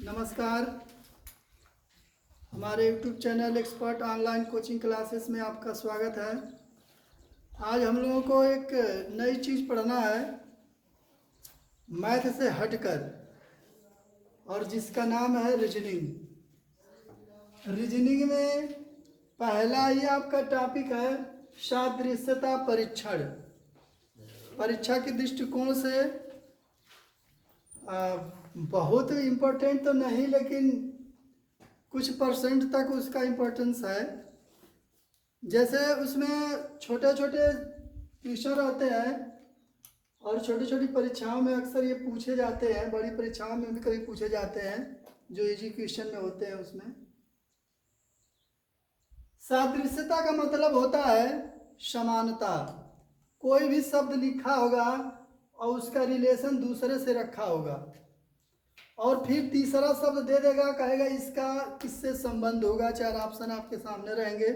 नमस्कार। हमारे YouTube channel expert online coaching classes में आपका स्वागत है। आज हम लोगों को एक नई चीज़ पढ़ना है मैथ से हटकर, और जिसका नाम है रीजनिंग। रीजनिंग में पहला ही आपका टॉपिक है सादृश्यता परीक्षण। परीक्षा के दृष्टिकोण से बहुत इम्पोर्टेंट तो नहीं, लेकिन कुछ परसेंट तक उसका इम्पोर्टेंस है। जैसे उसमें छोटे छोटे क्वेश्चन रहते हैं और छोटी छोटी परीक्षाओं में अक्सर ये पूछे जाते हैं, बड़ी परीक्षाओं में भी कभी पूछे जाते हैं जो इजी क्वेश्चन में होते हैं। उसमें सादृश्यता का मतलब होता है समानता। कोई भी शब्द लिखा होगा और उसका रिलेशन दूसरे से रखा होगा, और फिर तीसरा शब्द दे देगा, कहेगा इसका किससे संबंध होगा। चार ऑप्शन आपके सामने रहेंगे,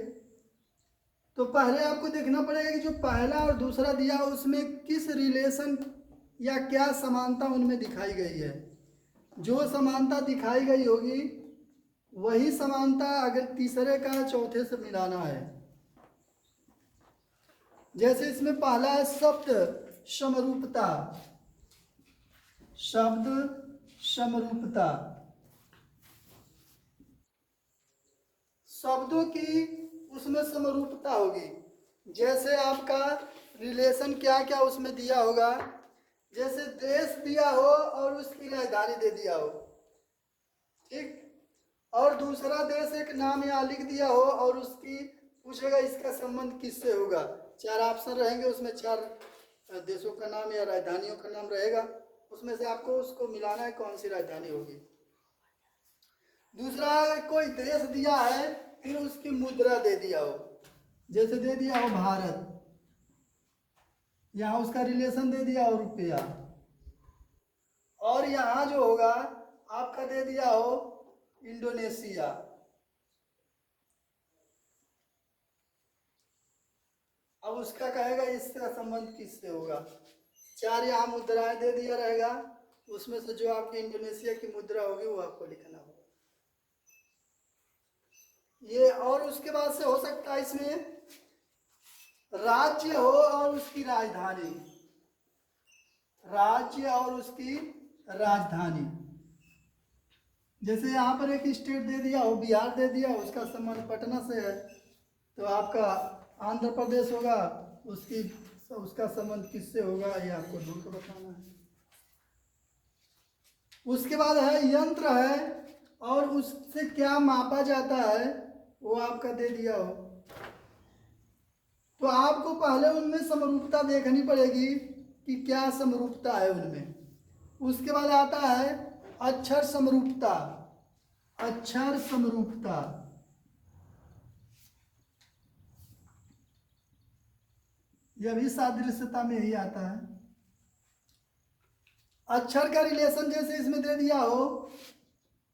तो पहले आपको देखना पड़ेगा कि जो पहला और दूसरा दिया उसमें किस रिलेशन या क्या समानता उनमें दिखाई गई है। जो समानता दिखाई गई होगी वही समानता अगर तीसरे का चौथे से मिलाना है। जैसे इसमें पहला है शब्द समरूपता। शब्द समरूपता, शब्दों की उसमें समरूपता होगी। जैसे आपका रिलेशन क्या क्या उसमें दिया होगा, जैसे देश दिया हो और उसकी राजधानी दे दिया हो, ठीक, और दूसरा देश एक नाम यहाँ लिख दिया हो और उसकी पूछेगा इसका संबंध किससे होगा। चार ऑप्शन रहेंगे, उसमें चार देशों का नाम या राजधानियों का नाम रहेगा, उसमें से आपको उसको मिलाना है कौन सी राजधानी होगी। दूसरा कोई देश दिया है, फिर उसकी मुद्रा दे दिया हो, जैसे दे दिया हो भारत, यहाँ उसका रिलेशन दे दिया हो रुपया, और यहाँ जो होगा आपका दे दिया हो इंडोनेशिया। अब उसका कहेगा इसका संबंध किससे होगा। चार यहाँ मुद्राएं दे दिया रहेगा, उसमें से जो आपकी इंडोनेशिया की मुद्रा होगी वो आपको लिखना होगा। ये और उसके बाद से हो सकता है इसमें राज्य हो और उसकी राजधानी, राज्य और उसकी राजधानी। जैसे यहाँ पर एक स्टेट दे दिया हो, बिहार दे दिया, उसका संबंध पटना से है, तो आपका आंध्र प्रदेश होगा, उसका संबंध किससे होगा ये आपको ढूंढ कर बताना है। उसके बाद है यंत्र है और उससे क्या मापा जाता है वो आपका दे दिया हो, तो आपको पहले उनमें समरूपता देखनी पड़ेगी कि क्या समरूपता है उनमें। उसके बाद आता है अक्षर समरूपता। अक्षर समरूपता, यह भी सादृश्यता में ही आता है। अक्षर का रिलेशन जैसे इसमें दे दिया हो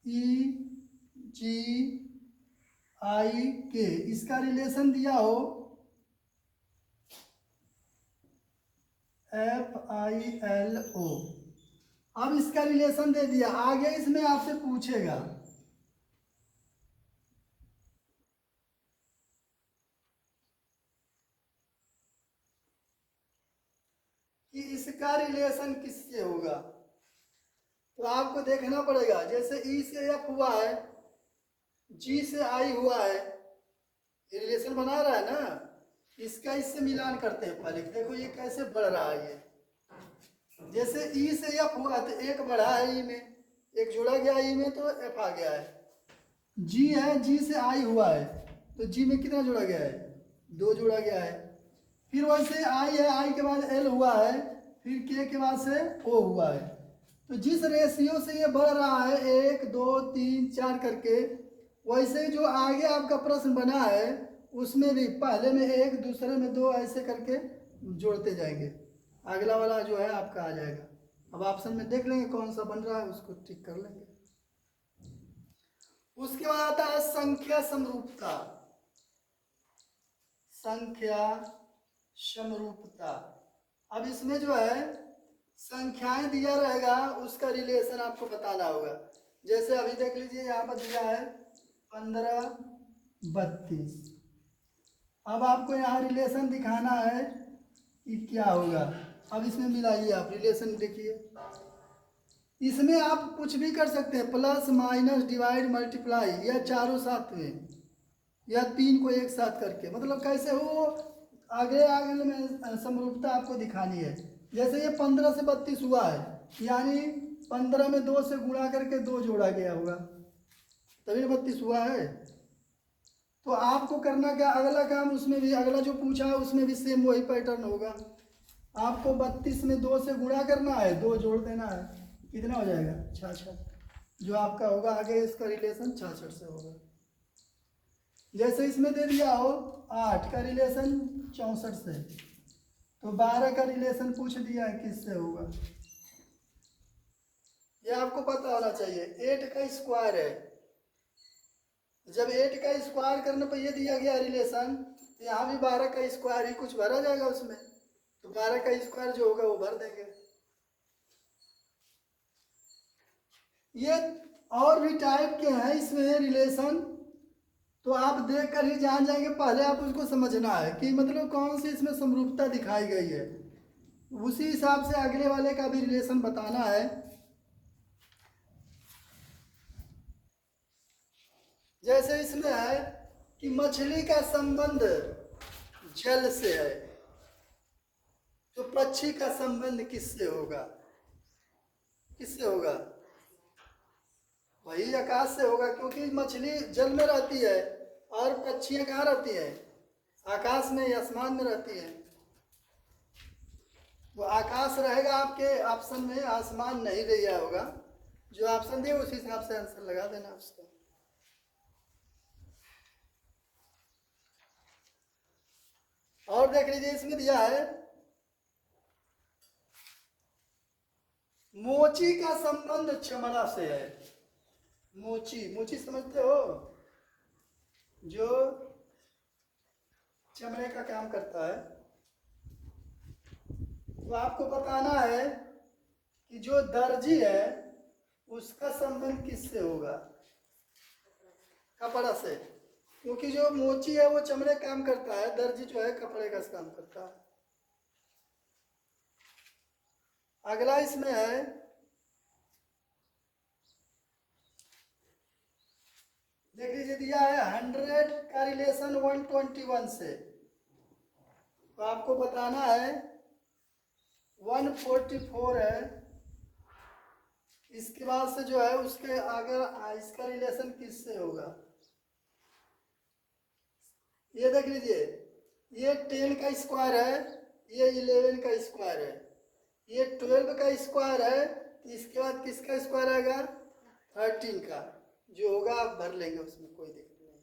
EGIK, इसका रिलेशन दिया हो FILO। अब इसका रिलेशन दे दिया, आगे इसमें आपसे पूछेगा कि इसका रिलेशन किससे होगा, तो आपको देखना पड़ेगा। जैसे E से F हुआ है, G से I हुआ है, ये रिलेशन बना रहा है ना, इसका इससे मिलान करते हैं। पहले देखो ये कैसे बढ़ रहा है। ये जैसे E से F हुआ तो एक बढ़ा है E में, एक जोड़ा गया E में तो F आ गया है। G है, G से I हुआ है तो G में कितना जोड़ा गया है, दो जोड़ा गया है। फिर वैसे I है, I के बाद L हुआ है, फिर K के बाद से O हुआ है। तो जिस रेशियो से ये बढ़ रहा है 1 2 3 4 करके, वैसे जो आगे आपका प्रश्न बना है उसमें भी पहले में 1 दूसरे में 2 ऐसे करके जोड़ते जाएंगे, अगला वाला जो है आपका आ जाएगा। अब ऑप्शन में देख लेंगे कौन सा बन रहा है, उसको टिक कर लेंगे। उसके बाद आता है संख्या समरूपता। संख्या समरूपता, अब इसमें जो है संख्याएं दिया रहेगा, उसका रिलेशन आपको बताना होगा। जैसे अभी देख लीजिए यहाँ पर दिया है 15 32। अब आपको यहाँ रिलेशन दिखाना है कि क्या होगा। अब इसमें मिलाइए, आप रिलेशन देखिए। इसमें आप कुछ भी कर सकते हैं, प्लस माइनस डिवाइड मल्टीप्लाई, या चारों साथ में, या तीन को एक साथ करके, मतलब कैसे हो आगे आगे में समरूपता आपको दिखानी है। जैसे ये 15 से 32 हुआ है, यानी 15 में 2 से गुणा करके 2 जोड़ा गया होगा, तभी 32 हुआ है। तो आपको करना क्या, अगला काम उसमें भी, अगला जो पूछा है उसमें भी सेम वही पैटर्न होगा। आपको 32 में 2 से गुणा करना है, 2 जोड़ देना है, कितना हो जाएगा 66, जो आपका होगा आगे इसका रिलेशन 66 से होगा। जैसे इसमें दे दिया हो 8 का रिलेशन 64 से, तो 12 का रिलेशन पूछ दिया है किससे होगा, ये आपको पता होना चाहिए। 8 का स्क्वायर है, जब 8 का स्क्वायर करने पर ये दिया गया रिलेशन, तो यहाँ भी 12 का स्क्वायर ही कुछ भरा जाएगा उसमें, तो 12 का स्क्वायर जो होगा वो भर देंगे। ये और भी टाइप के हैं इसमें रिलेशन, तो आप देख कर ही जान जाएंगे। पहले आप उसको समझना है कि मतलब कौन सी इसमें समरूपता दिखाई गई है, उसी हिसाब से अगले वाले का भी रिलेशन बताना है। जैसे इसमें है कि मछली का संबंध जल से है, तो पक्षी का संबंध किससे होगा, किससे होगा, वही आकाश से होगा, क्योंकि मछली जल में रहती है और पक्षियां कहाँ रहती हैं, आकाश में, आसमान में रहती हैं। वो आकाश रहेगा आपके ऑप्शन में, आसमान नहीं दिया होगा, जो ऑप्शन दिए उस हिसाब से आंसर लगा देना उसका। और देख लीजिए इसमें दिया है मोची का संबंध चमड़ा से है। मोची, मोची समझते हो, जो चमड़े का काम करता है। तो आपको बताना है कि जो दर्जी है उसका संबंध किससे होगा, कपड़ा से, क्योंकि जो मोची है वो चमड़े का काम करता है, दर्जी जो है कपड़े का काम करता है। अगला इसमें है देख लीजिए, दिया है 100 का रिलेशन 121 से, तो आपको बताना है 144 है, इसके बाद से जो है उसके आगे इसका रिलेशन किससे होगा। ये देख लीजिए, ये 10 का स्क्वायर है, ये 11 का स्क्वायर है, ये 12 का स्क्वायर है, तो इसके बाद किसका स्क्वायर आएगा, 13 का, जो होगा आप भर लेंगे, उसमें कोई दिक्कत नहीं है।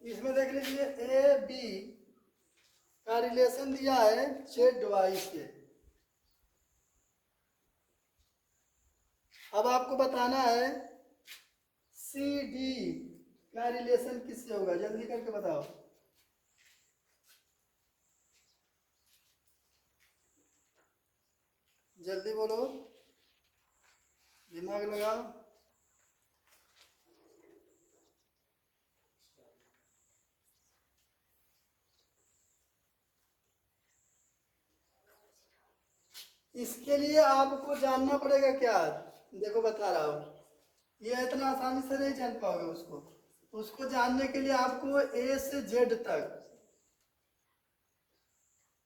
इसमें देख लीजिए ए बी का रिलेशन दिया है जेड वाई से। अब आपको बताना है सी डी का रिलेशन किससे होगा, जल्दी करके बताओ। जल्दी बोलो, दिमाग लगाओ। इसके लिए आपको जानना पड़ेगा क्या, देखो बता रहा हूँ, ये इतना आसानी से नहीं जान पाओगे उसको। उसको जानने के लिए आपको ए से जेड तक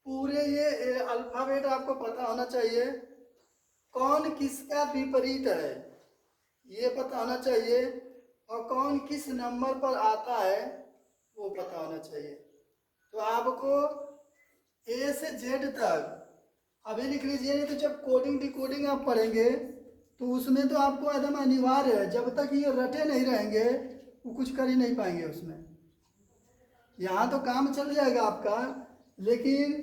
पूरे ये अल्फाबेट आपको पता होना चाहिए। कौन किसका विपरीत है ये पता होना चाहिए, और कौन किस नंबर पर आता है वो पता होना चाहिए। तो आपको ए से जेड तक अभी लिख लीजिए, नहीं तो जब कोडिंग डिकोडिंग आप पढ़ेंगे तो उसमें तो आपको एकदम अनिवार्य है, जब तक ये रटे नहीं रहेंगे वो कुछ कर ही नहीं पाएंगे उसमें। यहाँ तो काम चल जाएगा आपका, लेकिन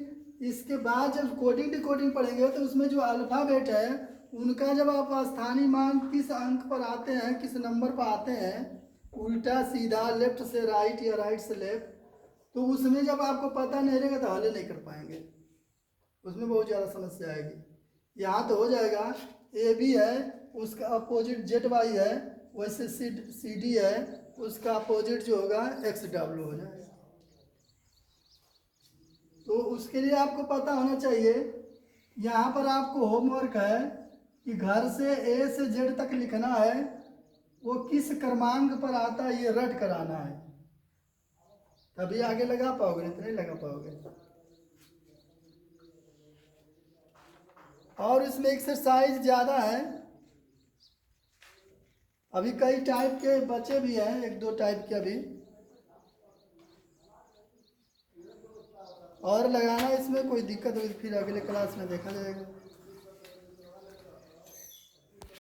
इसके बाद जब कोडिंग डिकोडिंग पढ़ेंगे तो उसमें जो अल्फ़ाबेट है उनका जब आप स्थानीय मान किस अंक पर आते हैं, किस नंबर पर आते हैं, उल्टा सीधा, लेफ्ट से राइट या राइट से लेफ्ट, तो उसमें जब आपको पता नहीं रहेगा तो हल नहीं कर पाएंगे, उसमें बहुत ज़्यादा समस्या आएगी। यहाँ तो हो जाएगा, ए बी है उसका अपोजिट जेड वाई है, वैसे सी डी है उसका अपोजिट जो होगा एक्स डब्ल्यू हो जाएगा। तो उसके लिए आपको पता होना चाहिए, यहाँ पर आपको होमवर्क है कि घर से ए से जेड तक लिखना है, वो किस क्रमांक पर आता है ये रट कराना है, तभी आगे लगा पाओगे, नहीं तो नहीं लगा पाओगे। और इसमें एक्सरसाइज ज़्यादा है, अभी कई टाइप के बच्चे भी हैं, एक दो टाइप के अभी, और लगाना इसमें कोई दिक्कत हुई फिर अगले क्लास में देखा जाएगा।